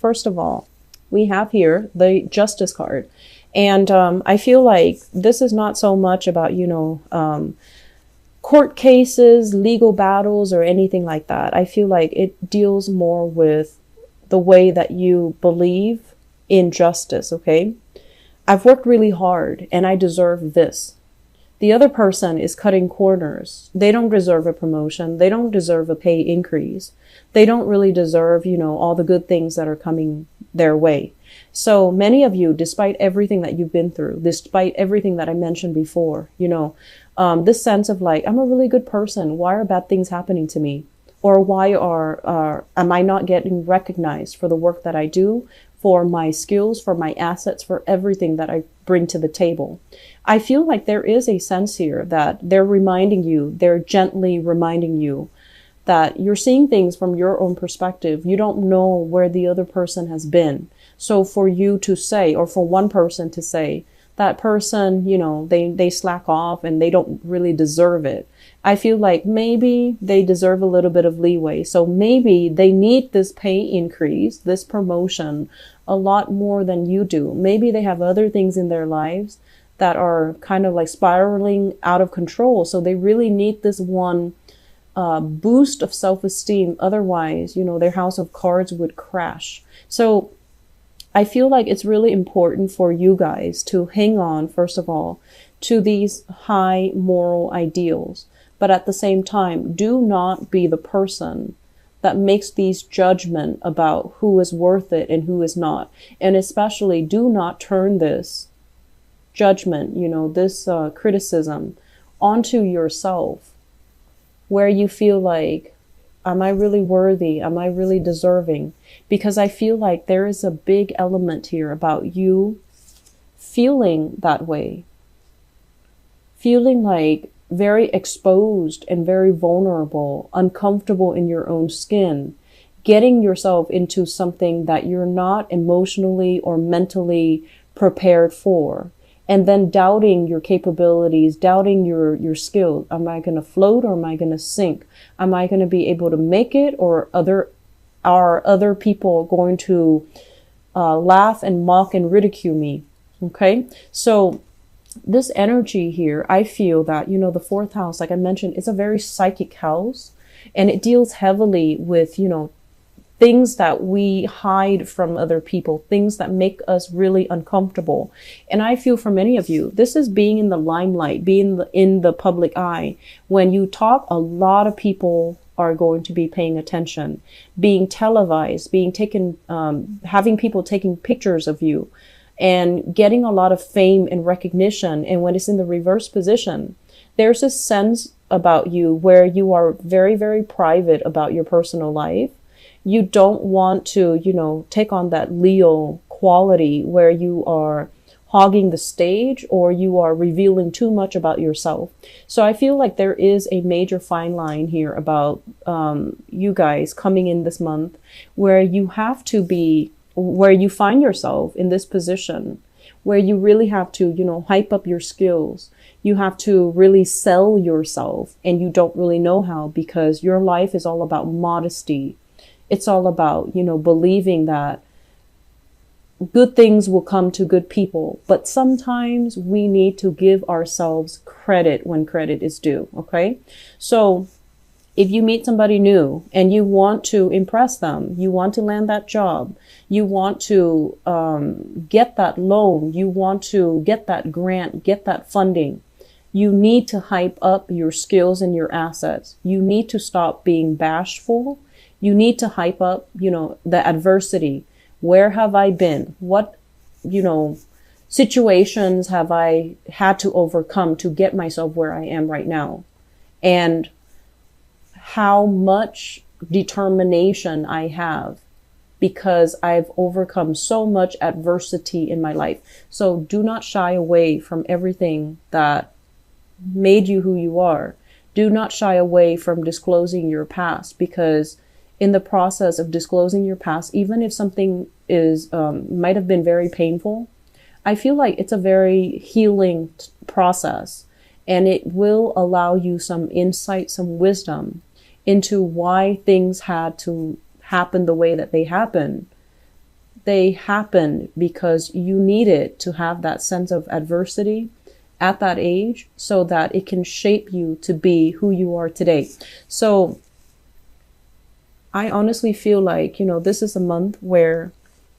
first of all, we have here the Justice card. And I feel like this is not so much about, court cases, legal battles, or anything like that. I feel like it deals more with the way that you believe in justice, okay? I've worked really hard and I deserve this. The other person is cutting corners. They don't deserve a promotion. They don't deserve a pay increase. They don't really deserve, all the good things that are coming their way. So many of you, despite everything that you've been through, despite everything that I mentioned before, this sense of like, I'm a really good person. Why are bad things happening to me? Or why am I not getting recognized for the work that I do, for my skills, for my assets, for everything that I bring to the table? I feel like there is a sense here that they're gently reminding you that you're seeing things from your own perspective. You don't know where the other person has been. So for you to say, or for one person to say, that person, they slack off and they don't really deserve it. I feel like maybe they deserve a little bit of leeway. So maybe they need this pay increase, this promotion, a lot more than you do. Maybe they have other things in their lives that are kind of like spiraling out of control. So they really need this one boost of self-esteem. Otherwise, their house of cards would crash. So I feel like it's really important for you guys to hang on, first of all, to these high moral ideals. But at the same time, do not be the person that makes these judgment about who is worth it and who is not. And especially do not turn this judgment, this criticism onto yourself, where you feel like, am I really worthy? Am I really deserving? Because I feel like there is a big element here about you feeling that way, feeling like very exposed and very vulnerable, uncomfortable in your own skin, getting yourself into something that you're not emotionally or mentally prepared for, and then doubting your capabilities, doubting your skills. Am I going to float or am I going to sink? Am I going to be able to make it, or are other people going to laugh and mock and ridicule me? Okay, so this energy here, I feel that, the fourth house, like I mentioned, is a very psychic house, and it deals heavily with, things that we hide from other people, things that make us really uncomfortable. And I feel for many of you, this is being in the limelight, being in the public eye. When you talk, a lot of people are going to be paying attention, being televised, being taken, having people taking pictures of you, and getting a lot of fame and recognition. And when it's in the reverse position, there's a sense about you where you are very, very private about your personal life. You don't want to, take on that Leo quality where you are hogging the stage or you are revealing too much about yourself. So I feel like there is a major fine line here about you guys coming in this month where you have to be, where you find yourself in this position where you really have to, hype up your skills. You have to really sell yourself, and you don't really know how, because your life is all about modesty. It's all about, believing that good things will come to good people. But sometimes we need to give ourselves credit when credit is due. Okay. So if you meet somebody new and you want to impress them, you want to land that job, you want to get that loan, you want to get that grant, get that funding, you need to hype up your skills and your assets. You need to stop being bashful. You need to hype up, the adversity. Where have I been? What, situations have I had to overcome to get myself where I am right now? And how much determination I have because I've overcome so much adversity in my life. So do not shy away from everything that made you who you are. Do not shy away from disclosing your past, because in the process of disclosing your past, even if something is might have been very painful, I feel like it's a very healing process, and it will allow you some insight, some wisdom into why things had to happen the way that they happened, They happen because you needed to have that sense of adversity at that age so that it can shape you to be who you are today. So I honestly feel like, this is a month where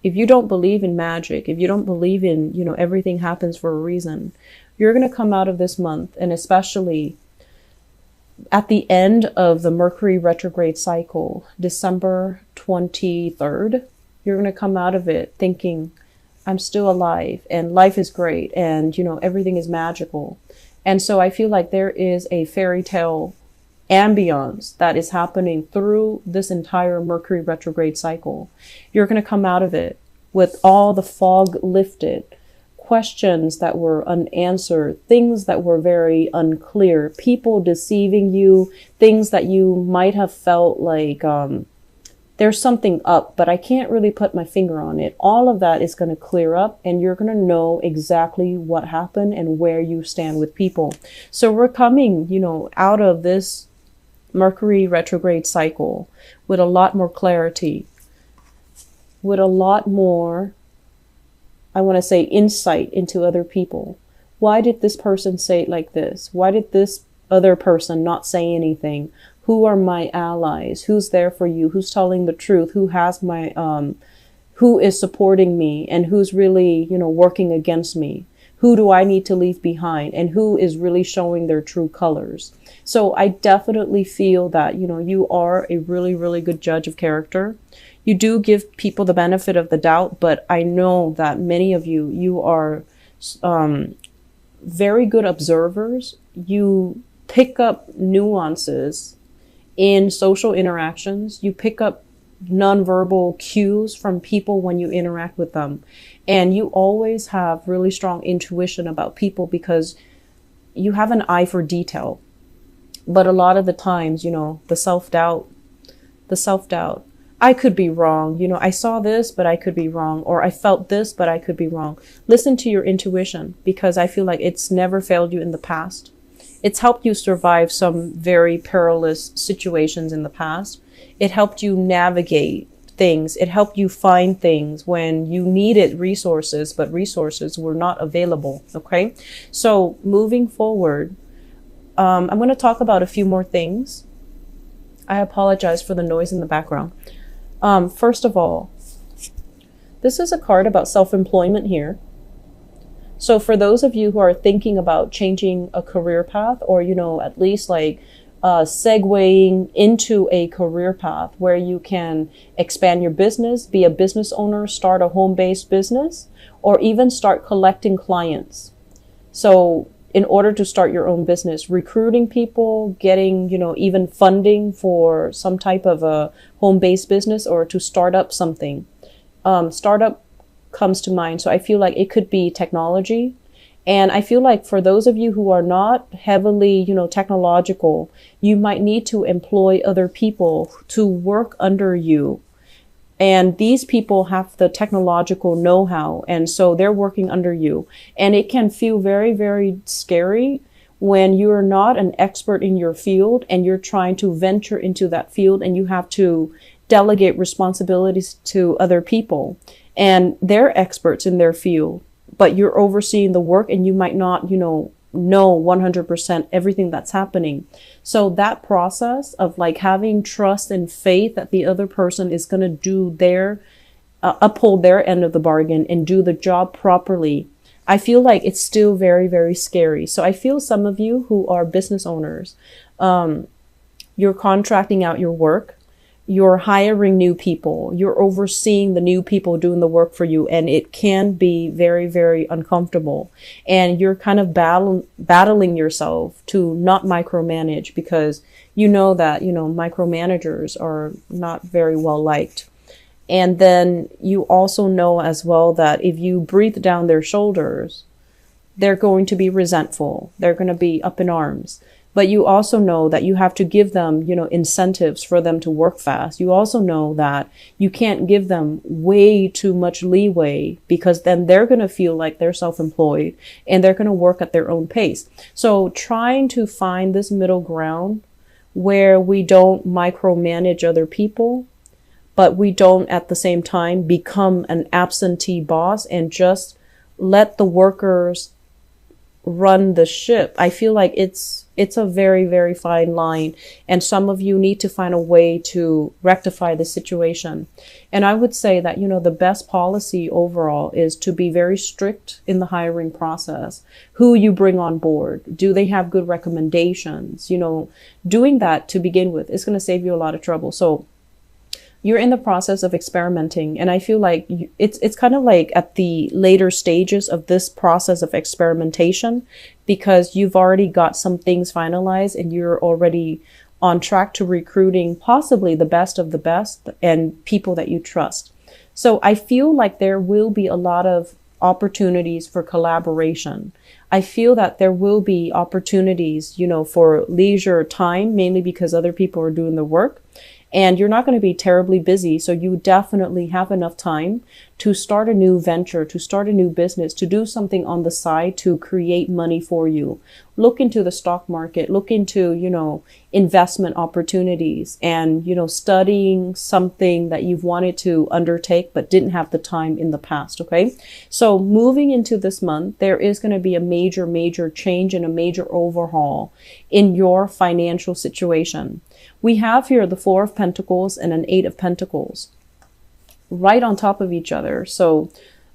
if you don't believe in magic, if you don't believe in, everything happens for a reason, you're going to come out of this month, and especially at the end of the Mercury retrograde cycle, December 23rd, you're going to come out of it thinking, I'm still alive and life is great and, everything is magical. And so I feel like there is a fairy tale ambience that is happening through this entire Mercury retrograde cycle. You're going to come out of it with all the fog lifted, questions that were unanswered, things that were very unclear, people deceiving you, things that you might have felt like there's something up, but I can't really put my finger on it. All of that is going to clear up, and you're going to know exactly what happened and where you stand with people. So we're coming, out of this Mercury retrograde cycle with a lot more clarity, with a lot more, I want to say, insight into other people. Why did this person say it like this? Why did this other person not say anything? Who are my allies? Who's there for you? Who's telling the truth? Who has who is supporting me and who's really, working against me? Who do I need to leave behind? And who is really showing their true colors? So I definitely feel that, you are a really, really good judge of character. You do give people the benefit of the doubt, but I know that many of you are very good observers. You pick up nuances in social interactions. You pick up nonverbal cues from people when you interact with them. And you always have really strong intuition about people because you have an eye for detail. But a lot of the times, the self-doubt, I could be wrong. I saw this, but I could be wrong. Or I felt this, but I could be wrong. Listen to your intuition, because I feel like it's never failed you in the past. It's helped you survive some very perilous situations in the past. It helped you navigate things. It helped you find things when you needed resources, but resources were not available. Okay. So moving forward, I'm going to talk about a few more things. I apologize for the noise in the background. First of all, this is a card about self-employment here. So for those of you who are thinking about changing a career path, or, at least segueing into a career path where you can expand your business, be a business owner, start a home-based business, or even start collecting clients. So in order to start your own business, recruiting people, getting, even funding for some type of a home-based business, or to start up something. Startup comes to mind. So I feel like it could be technology. And I feel like for those of you who are not heavily, technological, you might need to employ other people to work under you. And these people have the technological know-how. And so they're working under you. And it can feel very, very scary when you're not an expert in your field and you're trying to venture into that field and you have to delegate responsibilities to other people. And they're experts in their field, but you're overseeing the work and you might not, know 100% everything that's happening. So that process of having trust and faith that the other person is going to do uphold their end of the bargain and do the job properly, I feel like it's still very, very scary. So I feel some of you who are business owners, you're contracting out your work. You're hiring new people. You're overseeing the new people doing the work for you. And it can be very, very uncomfortable. And you're kind of battling yourself to not micromanage, because you know that, micromanagers are not very well liked. And then you also know as well that if you breathe down their shoulders, they're going to be resentful. They're going to be up in arms. But you also know that you have to give them, incentives for them to work fast. You also know that you can't give them way too much leeway, because then they're going to feel like they're self-employed and they're going to work at their own pace. So trying to find this middle ground where we don't micromanage other people, but we don't at the same time become an absentee boss and just let the workers run the ship. I feel like it's a very, very fine line, and some of you need to find a way to rectify the situation. And I would say that, the best policy overall is to be very strict in the hiring process. Who you bring on board, do they have good recommendations? Doing that to begin with is going to save you a lot of trouble. So you're in the process of experimenting, and I feel like it's kind of like at the later stages of this process of experimentation, because you've already got some things finalized and you're already on track to recruiting possibly the best of the best and people that you trust. So I feel like there will be a lot of opportunities for collaboration. I feel that there will be opportunities, for leisure time, mainly because other people are doing the work. And you're not going to be terribly busy. So you definitely have enough time to start a new venture, to start a new business, to do something on the side to create money for you. Look into the stock market, look into, investment opportunities, and, studying something that you've wanted to undertake but didn't have the time in the past. Okay. So moving into this month, there is going to be a major, major change and a major overhaul in your financial situation. We have here the Four of Pentacles and an Eight of Pentacles right on top of each other. So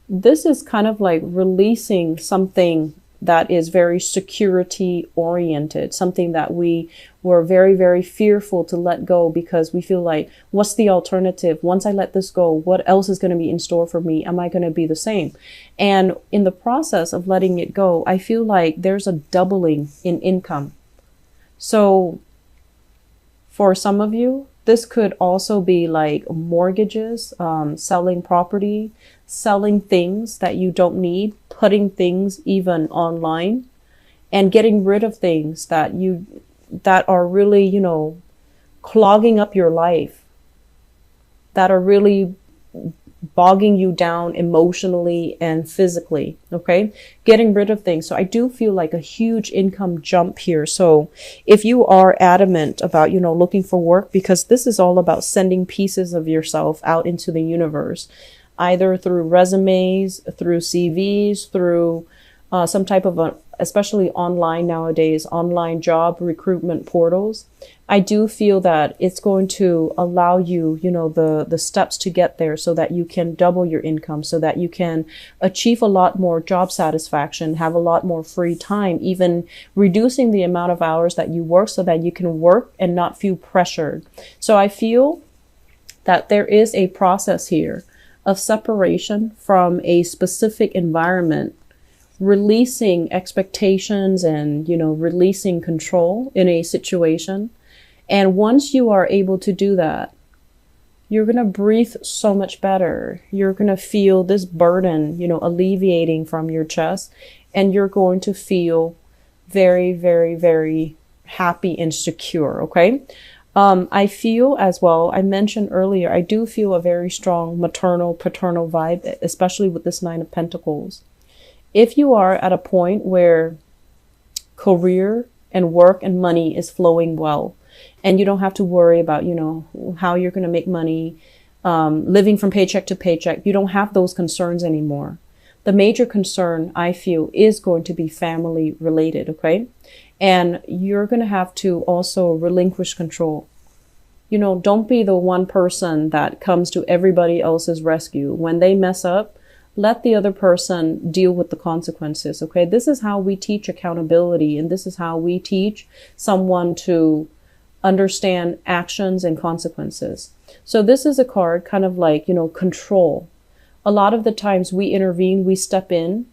this is kind of like releasing something that is very security oriented, something that we were very, very fearful to let go because we feel like, what's the alternative? Once I let this go, what else is going to be in store for me? Am I going to be the same? And in the process of letting it go, I feel like there's a doubling in income. So for some of you, this could also be like mortgages, selling property, selling things that you don't need, putting things even online, and getting rid of things that are really, clogging up your life, that are really bogging you down emotionally and physically. Okay. Getting rid of things. So I do feel like a huge income jump here. So if you are adamant about, looking for work, because this is all about sending pieces of yourself out into the universe, either through resumes, through CVs, through some type of especially online nowadays, online job recruitment portals. I do feel that it's going to allow you, the steps to get there so that you can double your income, so that you can achieve a lot more job satisfaction, have a lot more free time, even reducing the amount of hours that you work so that you can work and not feel pressured. So I feel that there is a process here of separation from a specific environment, releasing expectations and, releasing control in a situation. And once you are able to do that, you're going to breathe so much better. You're going to feel this burden, alleviating from your chest, and you're going to feel very, very, very happy and secure. Okay. I feel as well, I mentioned earlier, I do feel a very strong maternal, paternal vibe, especially with this Nine of Pentacles. If you are at a point where career and work and money is flowing well, and you don't have to worry about, how you're going to make money, living from paycheck to paycheck, you don't have those concerns anymore. The major concern, I feel, is going to be family related, okay? And you're going to have to also relinquish control. Don't be the one person that comes to everybody else's rescue. When they mess up, let the other person deal with the consequences, okay? This is how we teach accountability, and this is how we teach someone to understand actions and consequences. So this is a card kind of like, control. A lot of the times we intervene, we step in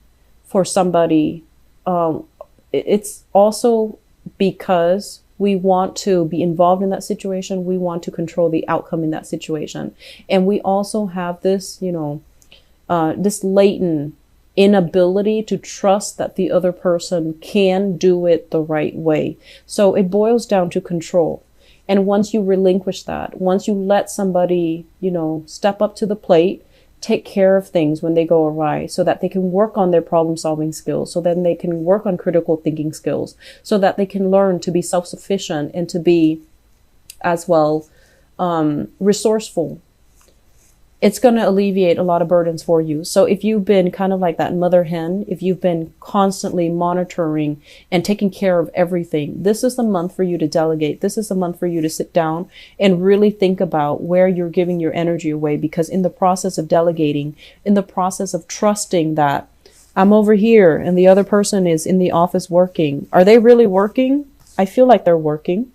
for somebody. It's also because we want to be involved in that situation. We want to control the outcome in that situation. And we also have this, this latent inability to trust that the other person can do it the right way. So it boils down to control. And once you relinquish that, once you let somebody, step up to the plate, take care of things when they go awry so that they can work on their problem solving skills, so then they can work on critical thinking skills, so that they can learn to be self-sufficient and to be as well resourceful. it's going to alleviate a lot of burdens for you. So if you've been kind of like that mother hen, if you've been constantly monitoring and taking care of everything, this is the month for you to delegate. This is the month for you to sit down and really think about where you're giving your energy away. Because in the process of delegating, in the process of trusting that I'm over here and the other person is in the office working, are they really working? I feel like they're working.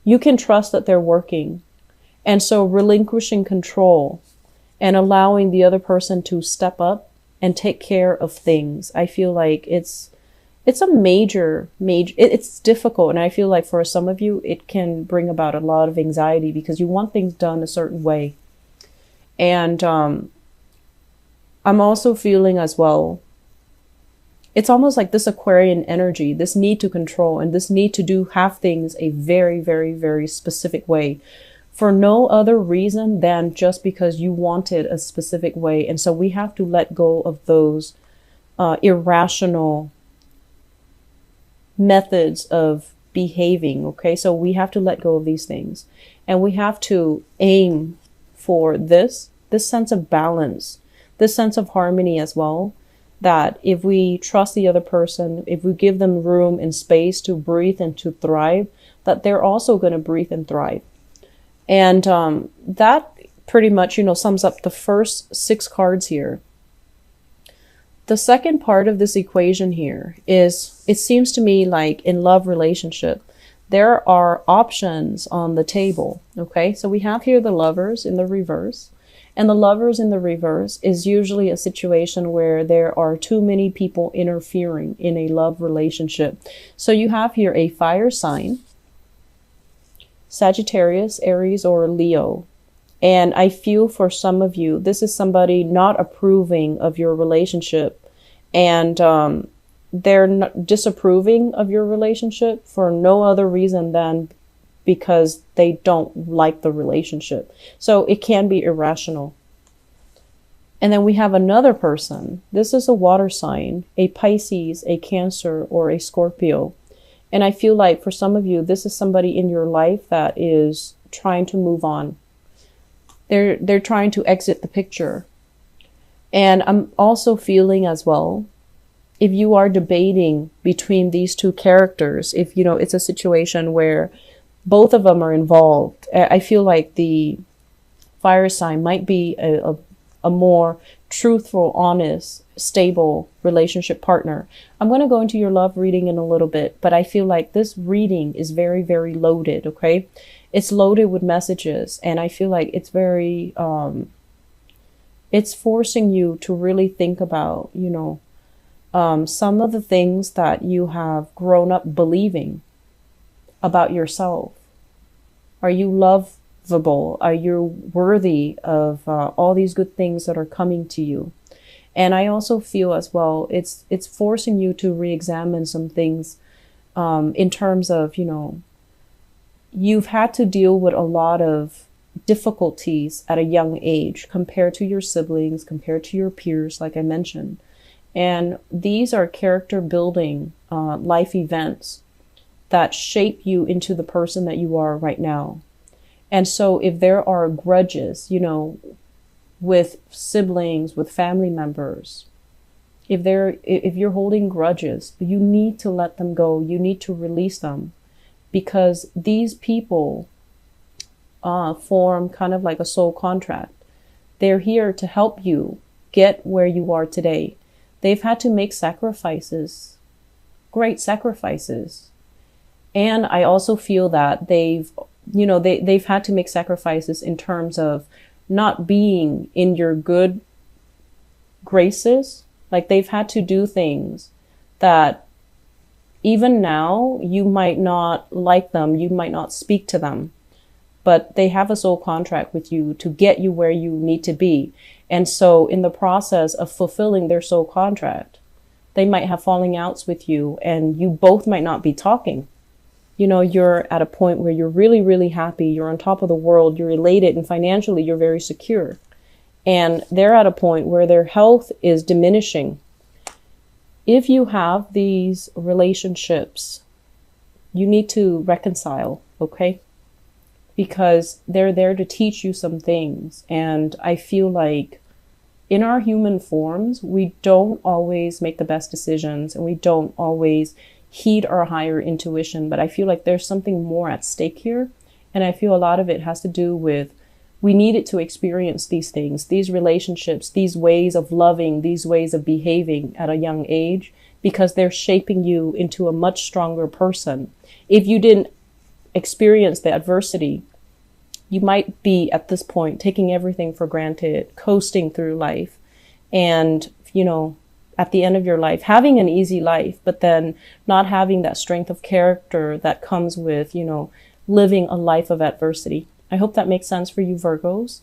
You can trust that they're working. And so relinquishing control and allowing the other person to step up and take care of things. I feel like it's a major, it's difficult. And I feel like for some of you, it can bring about a lot of anxiety because you want things done a certain way. And I'm also feeling as well, it's almost like this Aquarian energy, this need to control and this need to have things a very, very, very specific way for no other reason than just because you want it a specific way. And so we have to let go of those irrational methods of behaving. Okay, so we have to let go of these things and we have to aim for this sense of balance, this sense of harmony as well. That if we trust the other person, if we give them room and space to breathe and to thrive, that they're also going to breathe and thrive. And that pretty much, sums up the first 6 cards here. The second part of this equation here is, it seems to me like in love relationship, there are options on the table. Okay, so we have here the Lovers in the reverse. And the Lovers in the reverse is usually a situation where there are too many people interfering in a love relationship. So you have here a fire sign, Sagittarius, Aries, or Leo. And I feel for some of you, this is somebody not approving of your relationship. And they're not disapproving of your relationship for no other reason than because they don't like the relationship. So it can be irrational. And then we have another person. This is a water sign, a Pisces, a Cancer, or a Scorpio. And I feel like for some of you, this is somebody in your life that is trying to move on. They're trying to exit the picture. And I'm also feeling as well, if you are debating between these two characters, if it's a situation where both of them are involved, I feel like the fire sign might be a more truthful, honest, stable relationship partner. I'm going to go into your love reading in a little bit, but I feel like this reading is very, very loaded. Okay. It's loaded with messages. And I feel like it's very, it's forcing you to really think about, some of the things that you have grown up believing about yourself. Are you lovable? Are you worthy of all these good things that are coming to you? And I also feel as well, it's forcing you to re-examine some things in terms of, you've had to deal with a lot of difficulties at a young age compared to your siblings, compared to your peers, like I mentioned. And these are character building life events that shape you into the person that you are right now. And so if there are grudges, with siblings, with family members, if you're holding grudges, you need to let them go. You need to release them, because these people form kind of like a soul contract. They're here to help you get where you are today. They've had to make sacrifices, great sacrifices. And I also feel that they've had to make sacrifices in terms of not being in your good graces. Like they've had to do things that even now you might not like them, you might not speak to them, but they have a soul contract with you to get you where you need to be. And so in the process of fulfilling their soul contract, they might have falling outs with you and you both might not be talking. You're at a point where you're really, really happy. You're on top of the world. You're elated, and financially you're very secure. And they're at a point where their health is diminishing. If you have these relationships, you need to reconcile, okay? because they're there to teach you some things. And I feel like in our human forms, we don't always make the best decisions, and we don't always heed our higher intuition. But I feel like there's something more at stake here. And I feel a lot of it has to do with, we needed to experience these things, these relationships, these ways of loving, these ways of behaving at a young age, because they're shaping you into a much stronger person. If you didn't experience the adversity, you might be at this point taking everything for granted, coasting through life, and, at the end of your life, having an easy life, but then not having that strength of character that comes with, living a life of adversity. I hope that makes sense for you, Virgos.